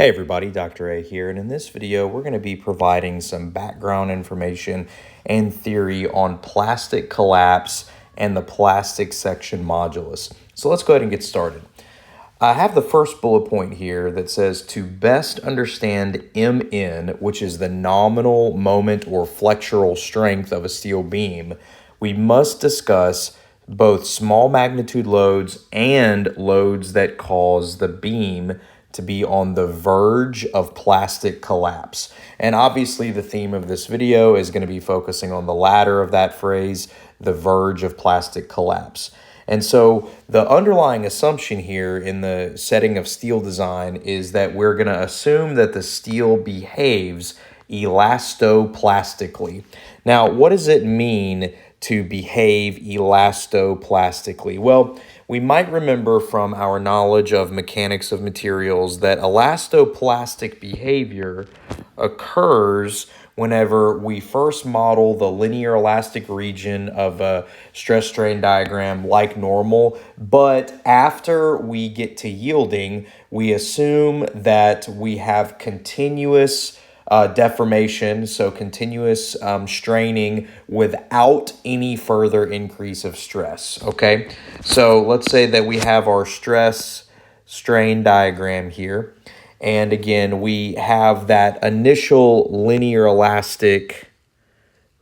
Hey everybody, Dr. A here, and in this video we're going to be providing some background information and theory on plastic collapse and the plastic section modulus. So let's go ahead and get started. I have the first bullet point here that says to best understand MN, which is the nominal moment or flexural strength of a steel beam, we must discuss both small magnitude loads and loads that cause the beam to be on the verge of plastic collapse. And obviously the theme of this video is going to be focusing on the latter of that phrase, the verge of plastic collapse. And so the underlying assumption here in the setting of steel design is that we're going to assume that the steel behaves elastoplastically. Now, what does it mean to behave elastoplastically? Well, we might remember from our knowledge of mechanics of materials that elastoplastic behavior occurs whenever we first model the linear elastic region of a stress-strain diagram like normal, but after we get to yielding, we assume that we have continuous deformation, so continuous straining without any further increase of stress, okay? So let's say that we have our stress-strain diagram here, and again, we have that initial linear elastic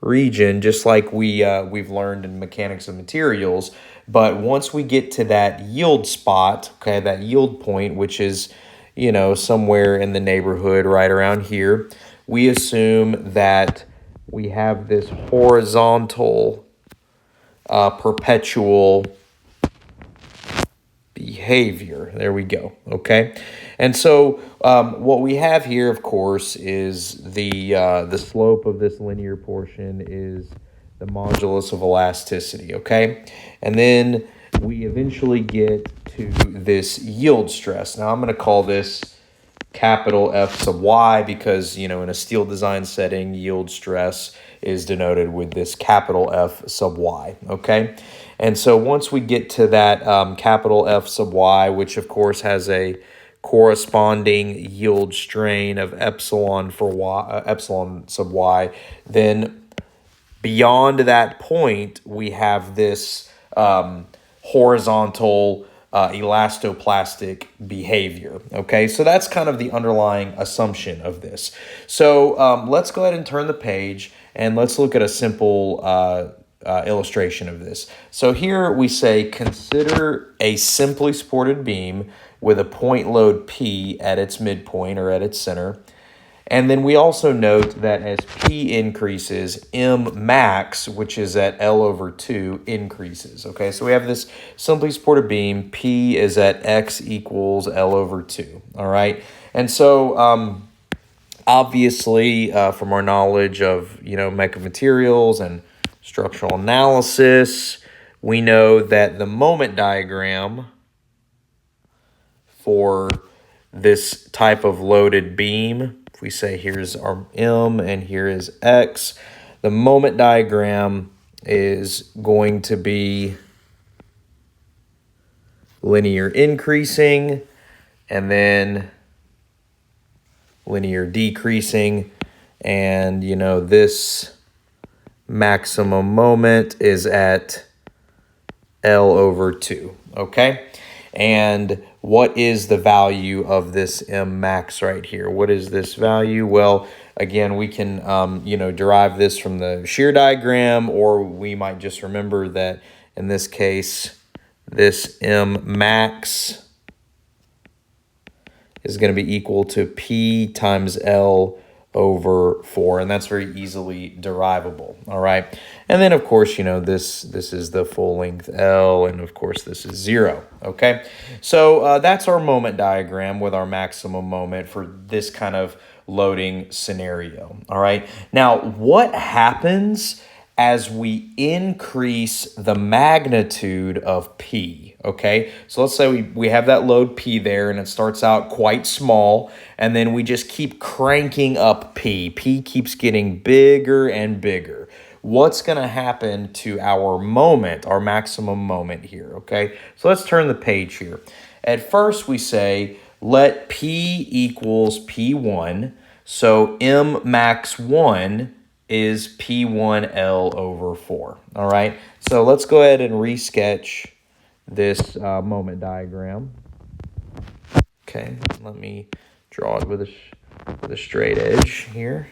region, just like we've learned in mechanics of materials, but once we get to that yield spot, okay, that yield point, which is somewhere in the neighborhood right around here, we assume that we have this horizontal perpetual behavior. There we go, okay? And so what we have here, of course, is the slope of this linear portion is the modulus of elasticity, okay? And then we eventually get to this yield stress. Now, I'm going to call this capital F sub y because, in a steel design setting, yield stress is denoted with this capital F sub y, okay? And so once we get to that capital F sub y, which of course has a corresponding yield strain of epsilon for y, epsilon sub y, then beyond that point, we have this horizontal elastoplastic behavior, okay? So that's kind of the underlying assumption of this. So let's go ahead and turn the page and let's look at a simple illustration of this. So here we say, consider a simply supported beam with a point load P at its midpoint or at its center. And then we also note that as P increases, M max, which is at L over 2, increases. Okay, so we have this simply supported beam. P is at X equals L over 2. All right, and so obviously from our knowledge of, mecha materials and structural analysis, we know that the moment diagram for this type of loaded beam, if we say here's our M and here is X, the moment diagram is going to be linear increasing and then linear decreasing, and this maximum moment is at L over 2, okay? And what is the value of this M max right here? What is this value? Well, again, we can, derive this from the shear diagram, or we might just remember that in this case, this M max is going to be equal to P times L over 4, and that's very easily derivable, all right? And then, of course, this is the full length L, and of course, this is 0, okay? So that's our moment diagram with our maximum moment for this kind of loading scenario, all right? Now, what happens as we increase the magnitude of P, okay? So let's say we have that load P there and it starts out quite small, and then we just keep cranking up P. P keeps getting bigger and bigger. What's gonna happen to our moment, our maximum moment here, okay? So let's turn the page here. At first we say let P equals P1. So M max 1 is P1L over 4. All right, so let's go ahead and resketch this moment diagram. Okay, let me draw it with a straight edge here.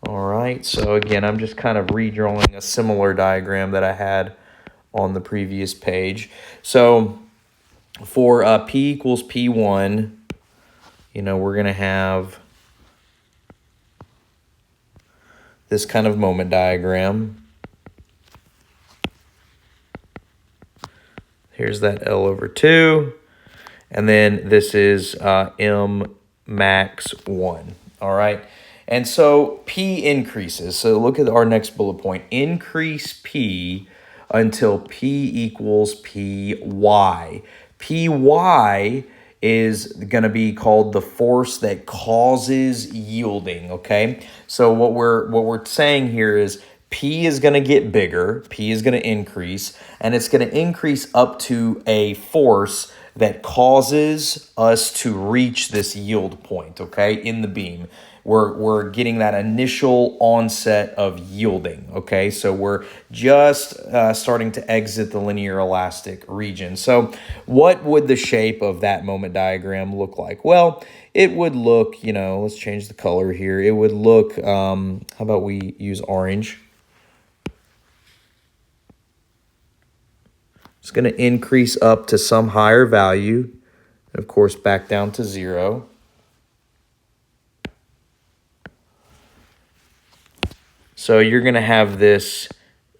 All right, so again, I'm just kind of redrawing a similar diagram that I had on the previous page. So for P equals P1, we're going to have this kind of moment diagram. Here's that L over 2. And then this is M max 1. All right. And so P increases. So look at our next bullet point. Increase P until P equals Py. Py is going to be called the force that causes yielding, okay? So what we're saying here is P is going to get bigger, P is going to increase, and it's going to increase up to a force that causes us to reach this yield point, okay, in the beam. We're getting that initial onset of yielding, okay? So we're just starting to exit the linear elastic region. So what would the shape of that moment diagram look like? Well, it would look, let's change the color here. It would look, how about we use orange? It's going to increase up to some higher value, and of course back down to 0. So you're going to have this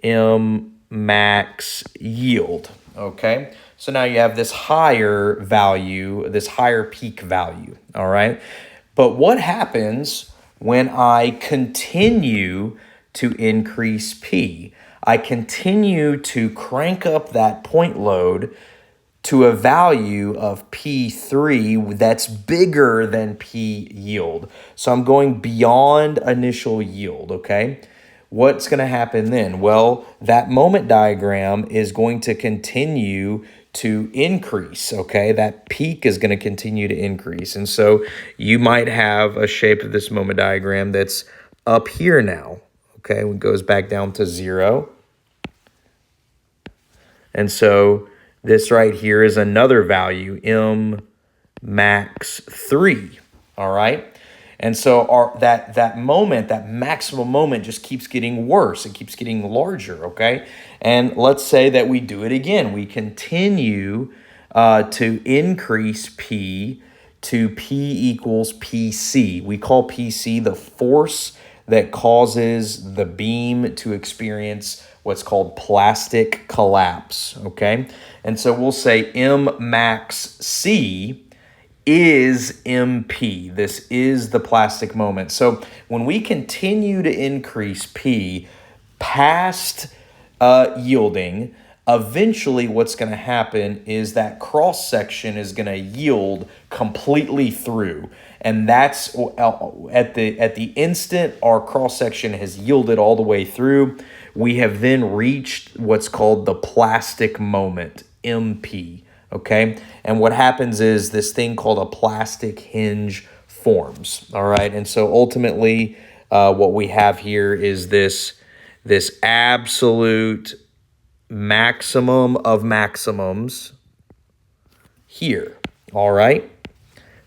M max yield, okay? So now you have this higher value, this higher peak value, all right? But what happens when I continue to increase P? I continue to crank up that point load to a value of P3 that's bigger than P yield. So I'm going beyond initial yield, okay? What's going to happen then? Well, that moment diagram is going to continue to increase, okay? That peak is going to continue to increase. And so you might have a shape of this moment diagram that's up here now, okay? It goes back down to 0. And so this right here is another value, M max 3, all right? And so that moment, that maximum moment just keeps getting worse. It keeps getting larger, okay? And let's say that we do it again. We continue to increase P to P equals PC. We call PC the force that causes the beam to experience what's called plastic collapse, okay? And so we'll say M max C is MP. This is the plastic moment. So when we continue to increase P past yielding, eventually what's going to happen is that cross section is going to yield completely through. And that's at the instant our cross section has yielded all the way through, we have then reached what's called the plastic moment, MP. Okay, and what happens is this thing called a plastic hinge forms. All right, and so ultimately, what we have here is this absolute maximum of maximums here. All right,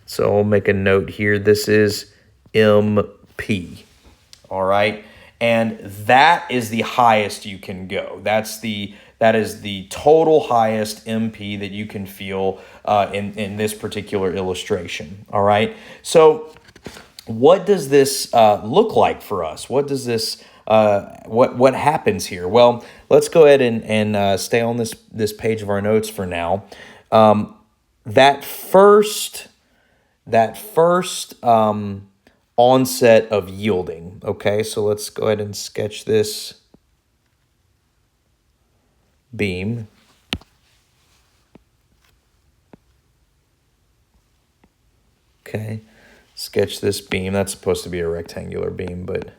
so I'll make a note here. This is MP. All right, and that is the highest you can go. That is the total highest MP that you can feel in this particular illustration, all right? So what does this look like for us? What does this, what happens here? Well, let's go ahead and stay on this page of our notes for now. That first onset of yielding, okay? So let's go ahead and sketch this beam. Okay, sketch this beam. That's supposed to be a rectangular beam, but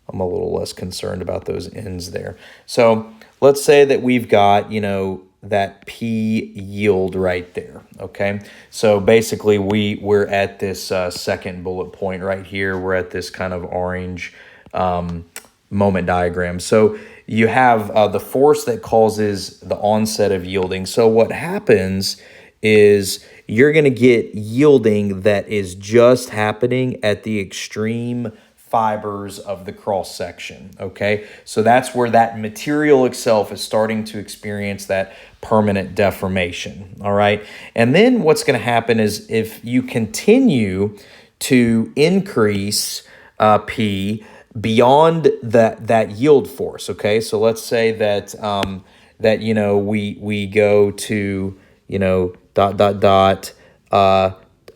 I'm a little less concerned about those ends there. So let's say that we've got, that P yield right there, okay? So basically we're at this second bullet point right here. We're at this kind of orange moment diagram. So you have the force that causes the onset of yielding. So what happens is you're going to get yielding that is just happening at the extreme fibers of the cross section, okay? So that's where that material itself is starting to experience that permanent deformation, all right? And then what's going to happen is if you continue to increase P beyond that yield force, okay? So let's say that we go to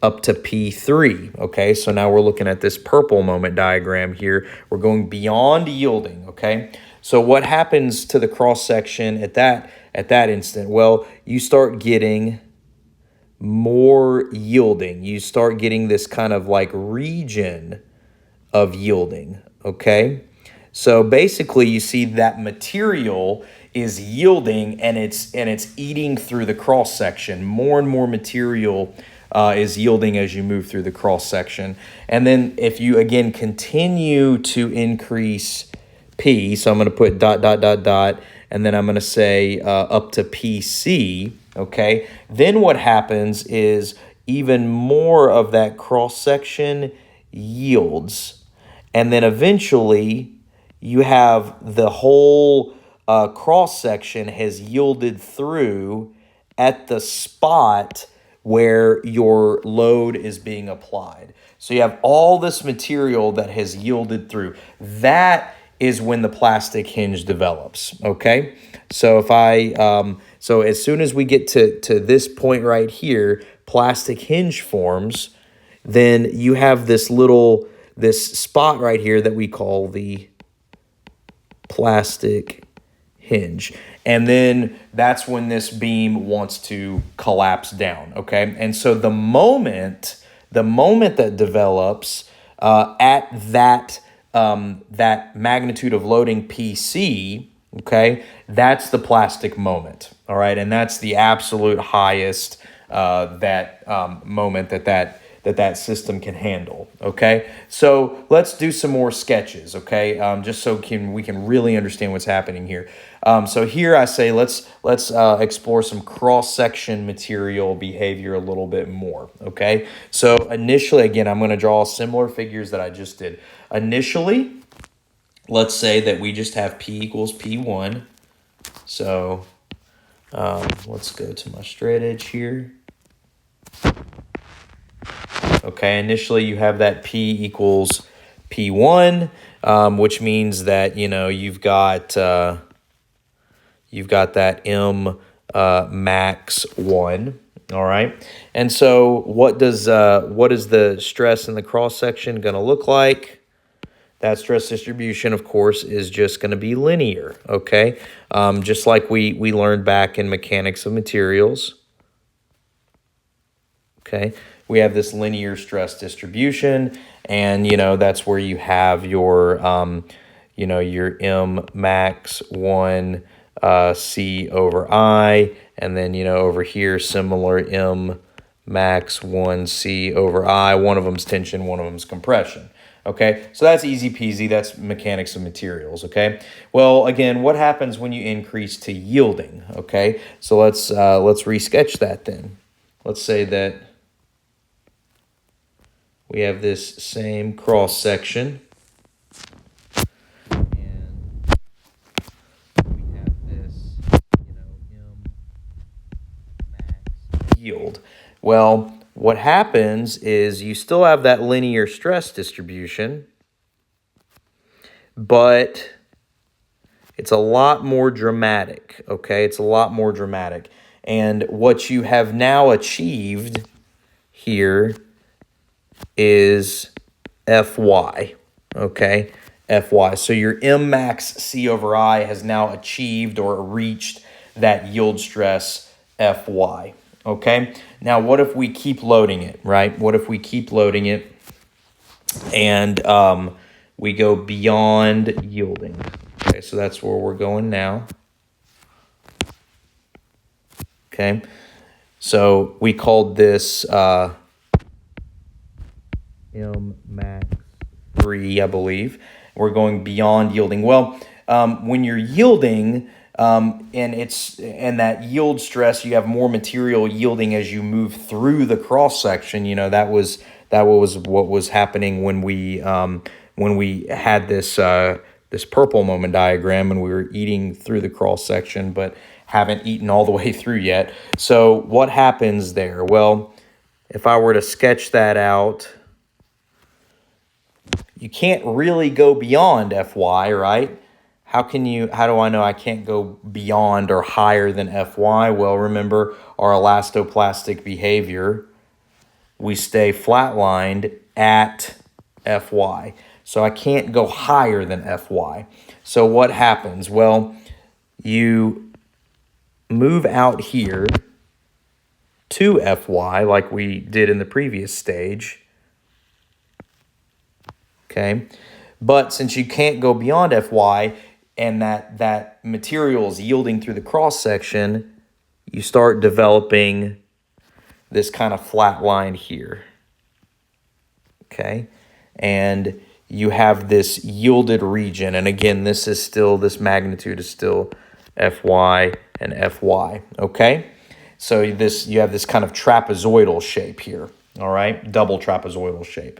up to P3, okay? So now we're looking at this purple moment diagram here. We're going beyond yielding, okay? So what happens to the cross section at that instant? Well, you start getting more yielding. You start getting this kind of like region of yielding, okay? So basically you see that material is yielding and it's eating through the cross section. More and more material is yielding as you move through the cross section. And then if you again continue to increase P, so I'm going to put ... and then I'm going to say up to PC, okay? Then what happens is even more of that cross section yields. And then eventually you have the whole cross section has yielded through at the spot where your load is being applied. So you have all this material that has yielded through. That is when the plastic hinge develops, okay? So so as soon as we get to this point right here, plastic hinge forms, then you have this spot right here that we call the plastic hinge. And then that's when this beam wants to collapse down, okay? And so the moment that develops at that magnitude of loading PC, okay, that's the plastic moment, all right? And that's the absolute highest moment that system can handle, okay? So let's do some more sketches, okay? Just so we can really understand what's happening here. So here I say let's explore some cross-section material behavior a little bit more, okay? So initially, again, I'm going to draw similar figures that I just did. Initially, let's say that we just have P equals P1. So let's go to my straight edge here. Okay, initially you have that P equals P1, which means that you've got that M max 1. All right, and so what is the stress in the cross section going to look like? That stress distribution, of course, is just going to be linear. Okay, just like we learned back in mechanics of materials. Okay, we have this linear stress distribution, and that's where you have your your M max 1 C over I, and then over here similar M max 1 C over I. One of them's tension, one of them's compression. Okay, so that's easy peasy. That's mechanics of materials. Okay, well, again, what happens when you increase to yielding? Okay, so let's resketch that then. Let's say that we have this same cross section, and we have this, M max yield. Well, what happens is you still have that linear stress distribution, but it's a lot more dramatic, okay? It's a lot more dramatic. And what you have now achieved here is Fy, okay? Fy. So your M max C over I has now achieved or reached that yield stress Fy, okay? Now, what if we keep loading it, right? What if we keep loading it and we go beyond yielding? Okay, so that's where we're going now. okay? So we called this M max 3, I believe. We're going beyond yielding. Well, when you're yielding, and that yield stress, you have more material yielding as you move through the cross section. You know, that was what was happening when we had this purple moment diagram, and we were eating through the cross section, but haven't eaten all the way through yet. So what happens there? Well, if I were to sketch that out, you can't really go beyond Fy, right? How do I know I can't go beyond or higher than Fy? Well, remember our elastoplastic behavior. We stay flatlined at Fy. So I can't go higher than Fy. So what happens? Well, you move out here to Fy like we did in the previous stage. Okay, but since you can't go beyond Fy and that material is yielding through the cross section, you start developing this kind of flat line here. Okay, and you have this yielded region, and again, this magnitude is still Fy and Fy. Okay, so you have this kind of trapezoidal shape here. All right, double trapezoidal shape.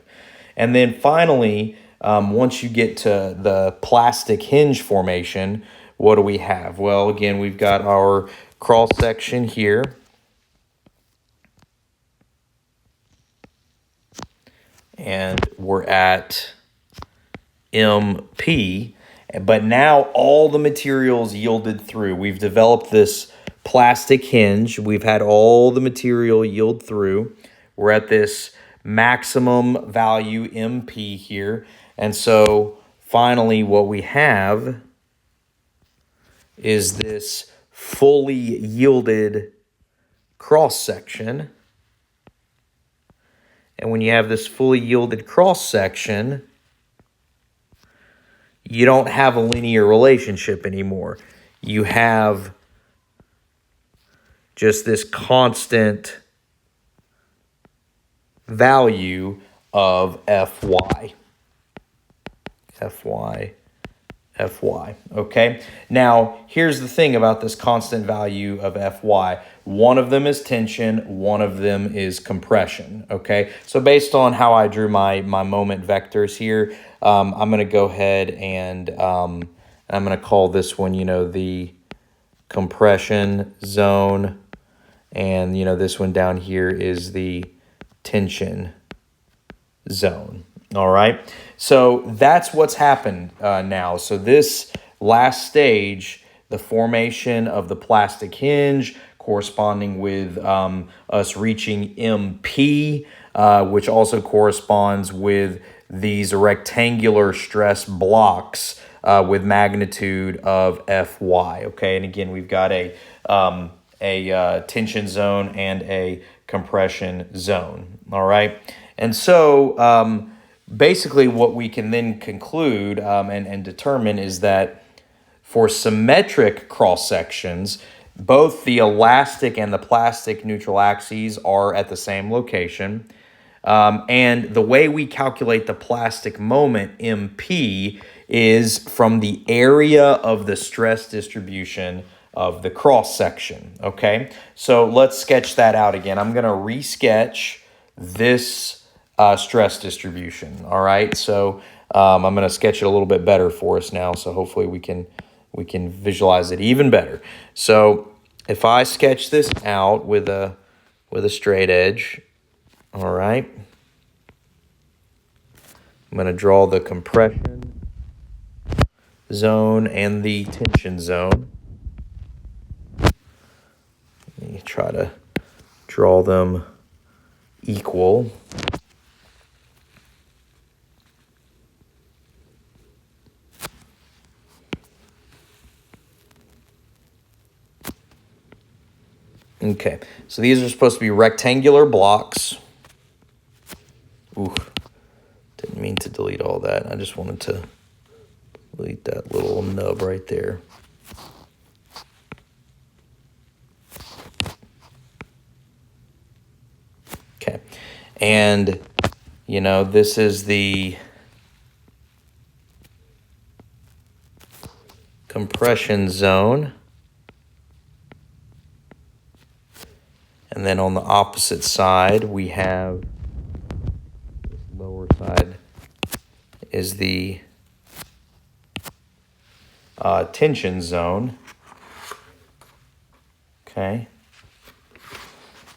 And then finally, once you get to the plastic hinge formation, what do we have? Well, again, we've got our cross section here. And we're at MP. But now all the materials yielded through. We've developed this plastic hinge. We've had all the material yield through. We're at this maximum value MP here. And so finally what we have is this fully yielded cross section. And when you have this fully yielded cross section, you don't have a linear relationship anymore. You have just this constant value of Fy. Fy. Okay? Now, here's the thing about this constant value of Fy. One of them is tension, one of them is compression. Okay? So based on how I drew my moment vectors here, I'm going to go ahead and I'm going to call this one, the compression zone. And, this one down here is the tension zone. All right. So that's what's happened now. So this last stage, the formation of the plastic hinge corresponding with us reaching MP, which also corresponds with these rectangular stress blocks with magnitude of Fy. Okay. And again, we've got a tension zone and a compression zone. All right. And so basically what we can then conclude and determine is that for symmetric cross sections, both the elastic and the plastic neutral axes are at the same location. And the way we calculate the plastic moment, MP, is from the area of the stress distribution of the cross section. Okay, so let's sketch that out again. I'm going to resketch this stress distribution. All right, so I'm going to sketch it a little bit better for us now, so hopefully we can visualize it even better. So if I sketch this out with a straight edge, all right, I'm going to draw the compression zone and the tension zone. Let me try to draw them equal. Okay, so these are supposed to be rectangular blocks. Ooh, didn't mean to delete all that. I just wanted to delete that little nub right there. And, you know, this is the compression zone. And then on the opposite side, we have this lower side is the tension zone. Okay.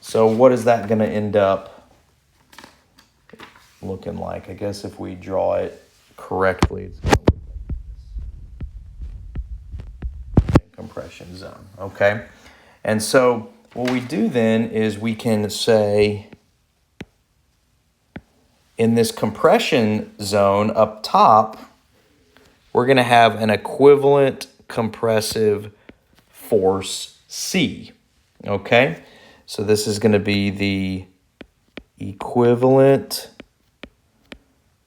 So what is that going to end up looking like? I guess if we draw it correctly, it's going to look like this. Compression zone. Okay. And so what we do then is we can say in this compression zone up top, we're going to have an equivalent compressive force C. Okay? So this is going to be the equivalent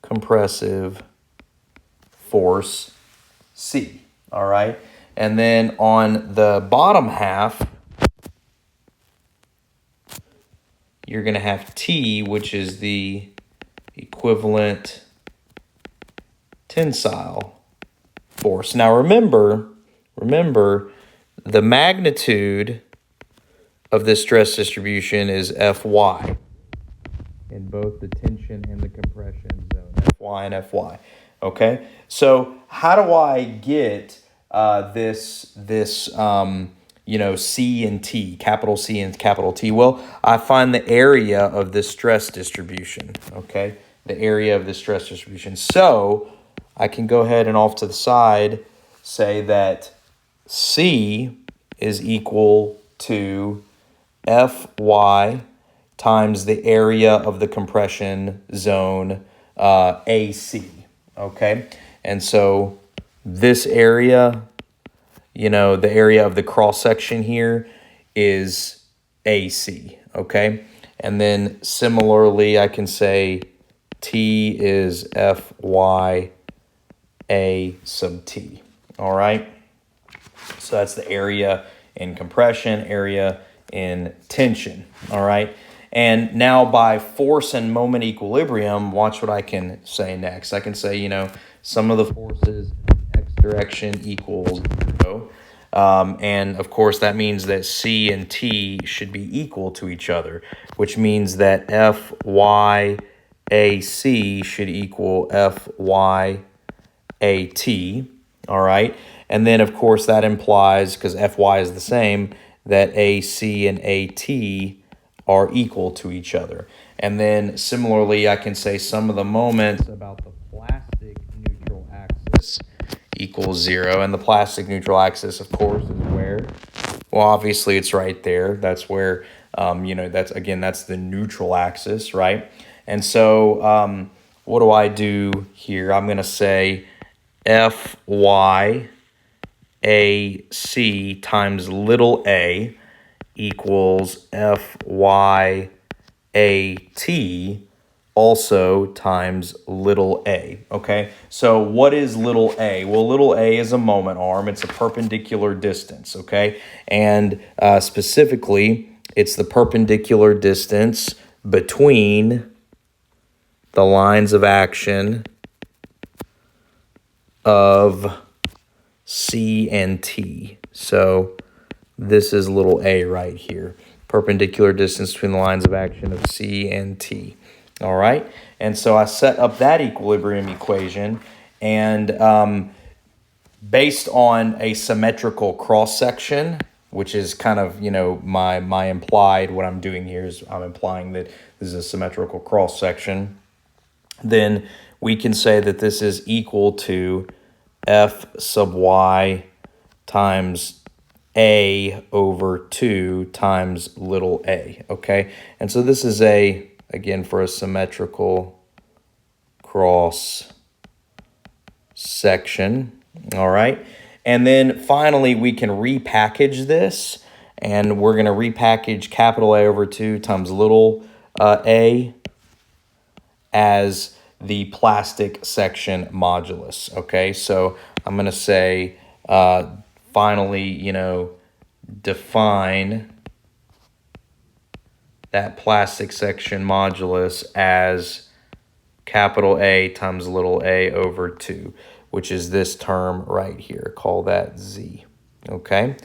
compressive force C. All right? And then on the bottom half, you're going to have T, which is the equivalent tensile force. Now remember, the magnitude of this stress distribution is Fy in both the tension and the compression zone, Fy and Fy. Okay, so how do I get this you know, C and T, capital C and capital T? Well, I find the area of this stress distribution, okay? The area of the stress distribution. So I can go ahead and off to the side say that C is equal to Fy times the area of the compression zone AC, okay? And so this area, you know, the area of the cross section here is AC, okay? And then similarly, I can say T is Fy A sub T, all right? So that's the area in compression, area in tension, all right? And now by force and moment equilibrium, watch what I can say next. I can say, you know, sum of the forces in the x direction equals 0. And of course, that means that C and T should be equal to each other, which means that FYAC should equal FYAT, all right? And then, of course, that implies, because Fy is the same, that AC and AT are equal to each other. And then, similarly, I can say sum of the moments about the plastic neutral axis equals 0. And the plastic neutral axis, of course, is where? Well, obviously, it's right there. That's where, you know, that's the neutral axis, right? And so what do I do here? I'm going to say FYAC times little a equals FYAT also times little a, okay? So what is little a? Well, little a is a moment arm. It's a perpendicular distance, okay? And specifically, it's the perpendicular distance between the lines of action of C and T. So this is little a right here. Perpendicular distance between the lines of action of C and T. All right? And so I set up that equilibrium equation, and based on a symmetrical cross-section, which is kind of, you know, my implied, what I'm doing here is I'm implying that this is a symmetrical cross-section, then we can say that this is equal to F sub y times a over 2 times little a, okay? And so this is again, for a symmetrical cross section, all right? And then finally, we can repackage this, and we're going to repackage capital A over 2 times little a as the plastic section modulus, okay? So I'm going to say, finally, you know, define that plastic section modulus as capital A times little a over 2, which is this term right here. Call that Z, okay?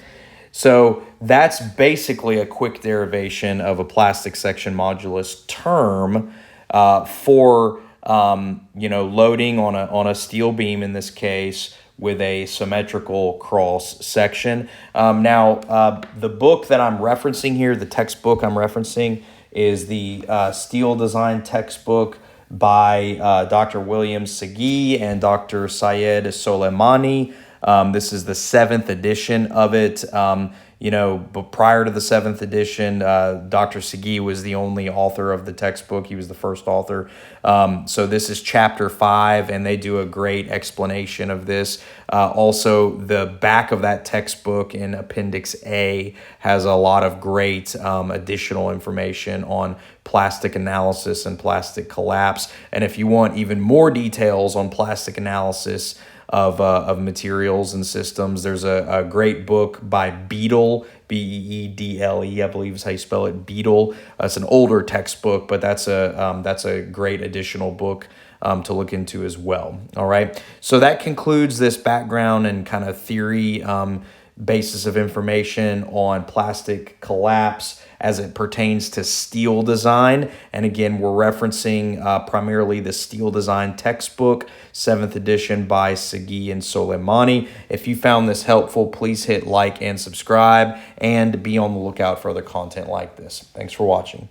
So that's basically a quick derivation of a plastic section modulus term for loading on a steel beam in this case with a symmetrical cross section. The book that I'm referencing here, the textbook I'm referencing, is the Steel Design textbook by Dr. William Segee and Dr. Syed Soleimani. This is the 7th edition of it. But prior to the 7th edition, Dr. Segee was the only author of the textbook. He was the first author. So this is chapter 5, and they do a great explanation of this. Also, the back of that textbook in Appendix A has a lot of great additional information on plastic analysis and plastic collapse. And if you want even more details on plastic analysis of materials and systems, there's a great book by Beadle, Beedle, I believe is how you spell it, Beadle. It's an older textbook, but that's a great additional book to look into as well. All right, so that concludes this background and kind of theory basis of information on plastic collapse as it pertains to steel design. And again, we're referencing primarily the Steel Design textbook, 7th edition by Segee and Soleimani. If you found this helpful, please hit like and subscribe and be on the lookout for other content like this. Thanks for watching.